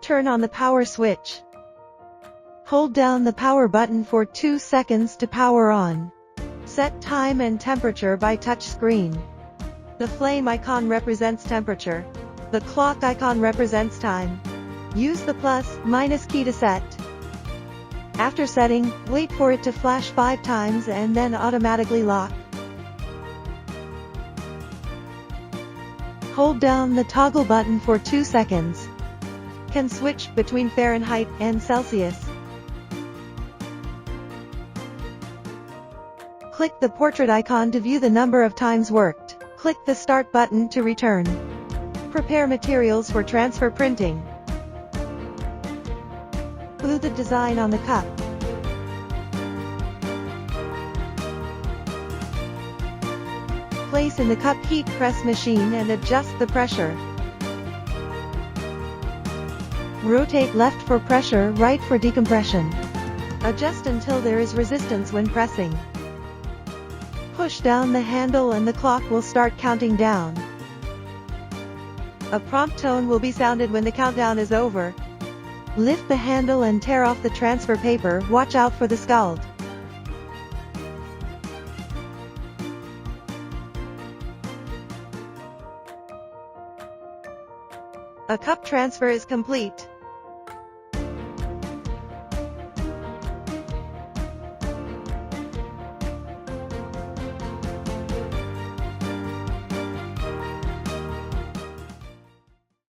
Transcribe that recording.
Turn on the power switch. Hold down the power button for 2 seconds to power on. Set time and temperature by touch screen. The flame icon represents temperature. The clock icon represents time. Use the plus/minus key to set. After setting, wait for it to flash 5 times and then automatically lock. Hold down the toggle button for 2 seconds. Can switch between Fahrenheit and Celsius. Click the portrait icon to view the number of times worked. Click the Start button to return. Prepare materials for transfer printing. Glue the design on the cup. Place in the cup heat press machine and adjust the pressure. Rotate left for pressure, right for decompression. Adjust until there is resistance when pressing. Push down the handle and the clock will start counting down. A prompt tone will be sounded when the countdown is over. Lift the handle and tear off the transfer paper. Watch out for the scald. A cup transfer is complete.